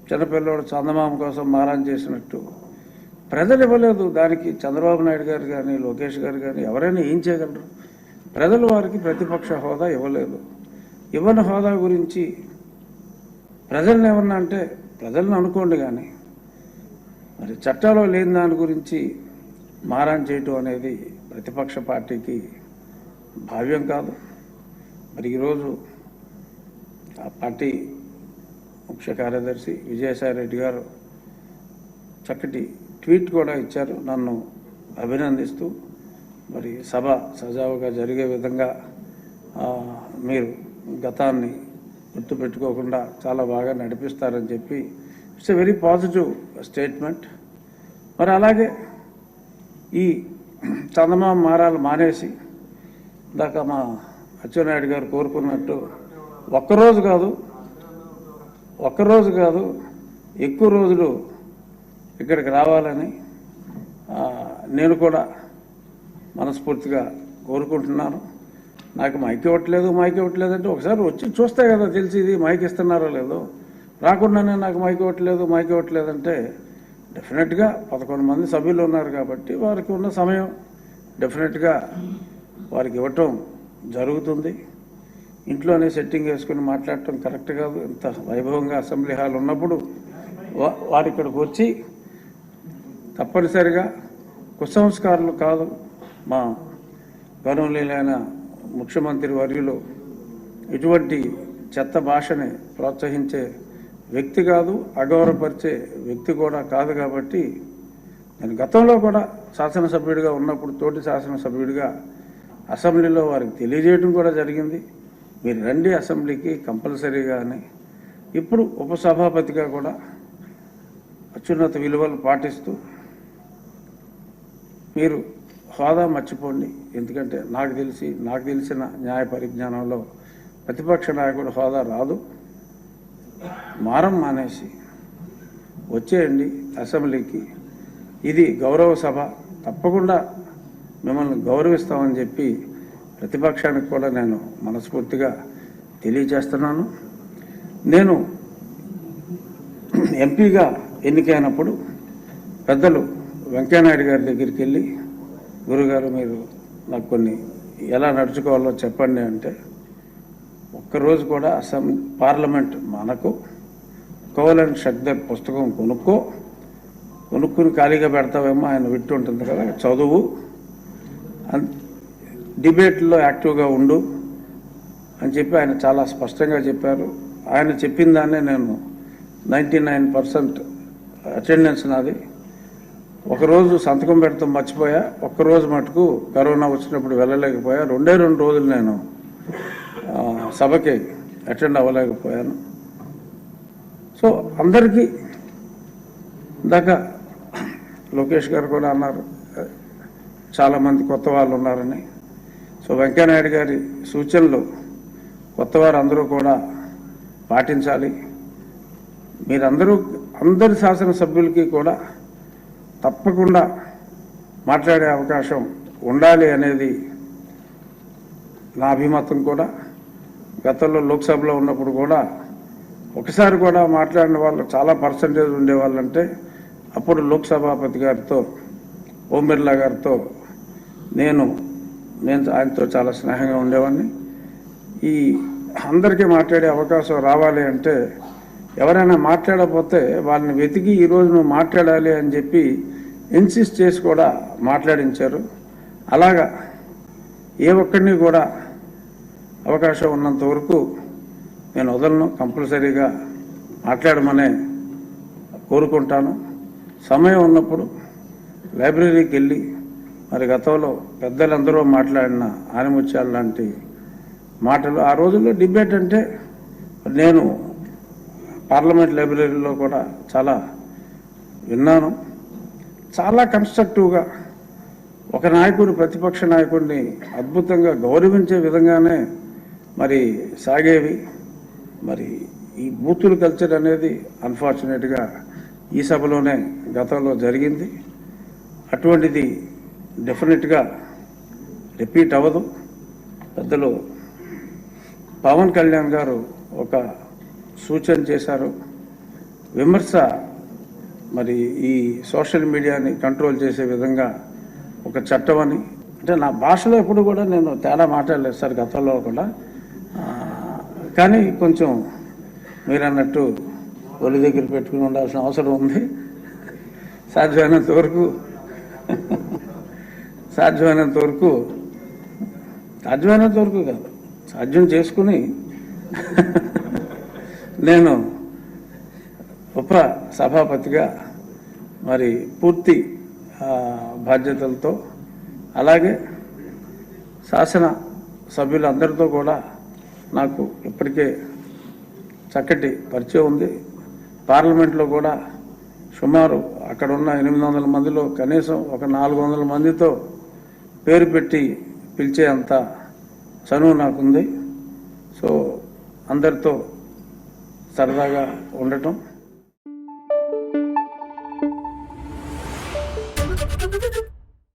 చిన్నపిల్లవాడు చందమామ కోసం మారం చేసినట్టు ప్రజలు ఇవ్వలేదు. దానికి చంద్రబాబు నాయుడు గారు కానీ లోకేష్ గారు కానీ ఎవరైనా ఏం చేయగలరు? ప్రజలు వారికి ప్రతిపక్ష హోదా ఇవ్వలేదు. ఇవ్వని హోదా గురించి ప్రజలను ఏమన్నా అంటే ప్రజలను అనుకోండి, కానీ మరి చట్టాలో లేని దాని గురించి మారం చేయటం అనేది ప్రతిపక్ష పార్టీకి భావ్యం కాదు. మరి ఈరోజు ఆ పార్టీ ముఖ్య కార్యదర్శి విజయసాయి రెడ్డి గారు చక్కటి ట్వీట్ కూడా ఇచ్చారు నన్ను అభినందిస్తూ. మరి సభ సజావుగా జరిగే విధంగా మీరు గతాన్ని గుర్తుపెట్టుకోకుండా చాలా బాగా నడిపిస్తారని చెప్పి it's a very positive statement. మరి అలాగే ఈ చందమామ మారాలు మానేసి ఇందాక మా అచ్చెన్నాయుడు గారు కోరుకున్నట్టు ఒక్కరోజు కాదు ఎక్కువ రోజులు ఇక్కడికి రావాలని నేను కూడా మనస్ఫూర్తిగా కోరుకుంటున్నాను. నాకు మైక్ ఇవ్వట్లేదు అంటే ఒకసారి వచ్చి చూస్తే కదా తెలిసి ఇది మైక్ ఇస్తున్నారో లేదో. రాకుండానే నాకు మైక్ ఇవ్వట్లేదు అంటే డెఫినెట్గా 11 మంది సభ్యులు ఉన్నారు కాబట్టి వారికి ఉన్న సమయం డెఫినెట్గా వారికి ఇవ్వటం జరుగుతుంది. ఇంట్లోనే సెట్టింగ్ వేసుకుని మాట్లాడటం కరెక్ట్ కాదు. ఇంత వైభవంగా అసెంబ్లీ హాల్ ఉన్నప్పుడు వారి ఇక్కడికి వచ్చి తప్పనిసరిగా కుసంస్కారులు కాదు, మా గౌరవనీయులైన ముఖ్యమంత్రి వర్యులు ఇటువంటి చెత్త భాషని ప్రోత్సహించే వ్యక్తి కాదు, అగౌరవపరిచే వ్యక్తి కూడా కాదు. కాబట్టి నేను గతంలో కూడా శాసనసభ్యుడిగా ఉన్నప్పుడు తోటి శాసనసభ్యుడిగా అసెంబ్లీలో వారికి తెలియజేయడం కూడా జరిగింది, మీరు రండి అసెంబ్లీకి కంపల్సరీగా అని. ఇప్పుడు ఉపసభాపతిగా కూడా అత్యున్నత విలువలు పాటిస్తూ మీరు హోదా మర్చిపోండి. ఎందుకంటే నాకు తెలిసిన న్యాయ పరిజ్ఞానంలో ప్రతిపక్ష నాయకుడు హోదా రాదు. మారం మానేసి వచ్చేయండి అసెంబ్లీకి, ఇది గౌరవ సభ, తప్పకుండా మిమ్మల్ని గౌరవిస్తామని చెప్పి ప్రతిపక్షానికి కూడా నేను మనస్ఫూర్తిగా తెలియజేస్తున్నాను. నేను ఎంపీగా ఎన్నికైనప్పుడు పెద్దలు వెంకయ్యనాయుడు గారి దగ్గరికి వెళ్ళి, గురుగారు మీరు నాకు కొన్ని ఎలా నడుచుకోవాలో చెప్పండి అంటే, ఒక్కరోజు కూడా పార్లమెంట్ మనకు కోవలన్ షక్దర్ పుస్తకం కొనుక్కుని ఖాళీగా పెడతావేమో, ఆయన విట్టు ఉంటుంది కదా, చదువు, డిబేట్లో యాక్టివ్గా ఉండు అని చెప్పి ఆయన చాలా స్పష్టంగా చెప్పారు. ఆయన చెప్పిన దాన్నే నేను 99% అటెండెన్స్ నాది. ఒకరోజు సంతకం పెడతాం మర్చిపోయా, ఒక్కరోజు మటుకు కరోనా వచ్చినప్పుడు వెళ్ళలేకపోయా, 2 రోజులు నేను సభకి అటెండ్ అవ్వలేకపోయాను. సో అందరికీ దాకా లోకేష్ గారు కూడా అన్నారు చాలామంది కొత్త వాళ్ళు ఉన్నారని. సో వెంకయ్యనాయుడు గారి సూచనలు కొత్తవారు అందరూ కూడా పాటించాలి. అందరి శాసనసభ్యులకి కూడా తప్పకుండా మాట్లాడే అవకాశం ఉండాలి అనేది నా అభిమతం కూడా. గతంలో లోక్సభలో ఉన్నప్పుడు కూడా ఒకసారి కూడా మాట్లాడిన వాళ్ళు చాలా పర్సంటేజ్ ఉండేవాళ్ళంటే అప్పుడు లోక్సభాపతి గారితో, ఓం బిర్లా గారితో నేను ఆయనతో చాలా స్నేహంగా ఉండేవాడిని. ఈ అందరికీ మాట్లాడే అవకాశం రావాలి అంటే ఎవరైనా మాట్లాడకపోతే వాళ్ళని వెతికి ఈరోజు నువ్వు మాట్లాడాలి అని చెప్పి ఇన్సిస్ట్ చేసి కూడా మాట్లాడించారు. అలాగా ఏ ఒక్కడిని కూడా అవకాశం ఉన్నంత వరకు నేను వదలను, కంపల్సరీగా మాట్లాడమనే కోరుకుంటాను. సమయం ఉన్నప్పుడు లైబ్రరీకి వెళ్ళి మరి గతంలో పెద్దలందరూ మాట్లాడిన ఆనిముత్యాలు లాంటి మాటలు, ఆ రోజుల్లో డిబేట్ అంటే నేను పార్లమెంట్ లైబ్రరీలో కూడా చాలా విన్నాను. చాలా కన్స్ట్రక్టివ్గా ఒక నాయకుడు ప్రతిపక్ష నాయకుడిని అద్భుతంగా గౌరవించే విధంగానే మరి సాగేవి. మరి ఈ బూతులు కల్చర్ అనేది అన్ఫార్చునేట్గా ఈ సభలోనే గతంలో జరిగింది. అటువంటిది డెఫినెట్గా రిపీట్ అవ్వదు. పెద్దలు పవన్ కళ్యాణ్ గారు ఒక సూచన చేశారు, విమర్శ మరి ఈ సోషల్ మీడియాని కంట్రోల్ చేసే విధంగా ఒక చట్టం అని, అంటే నా భాషలో ఎప్పుడు కూడా నేను తేడా మాట్లాడలేదు సార్ గతంలో కూడా. కానీ కొంచెం మీరు అన్నట్టు ఒళ్ళు దగ్గర పెట్టుకుని ఉండాల్సిన అవసరం ఉంది. సాధ్యమైనంత వరకు కాదు, సాధ్యం చేసుకుని నేను ఉప సభాపతిగా మరి పూర్తి బాధ్యతలతో, అలాగే శాసన సభ్యులందరితో కూడా నాకు ఇప్పటికే చక్కటి పరిచయం ఉంది. పార్లమెంట్లో కూడా సుమారు అక్కడ ఉన్న 800 మందిలో కనీసం ఒక 400 మందితో పేరు పెట్టి పిలిచే అంత చనువు నాకుంది. సో అందరితో సరదాగా ఉండటం.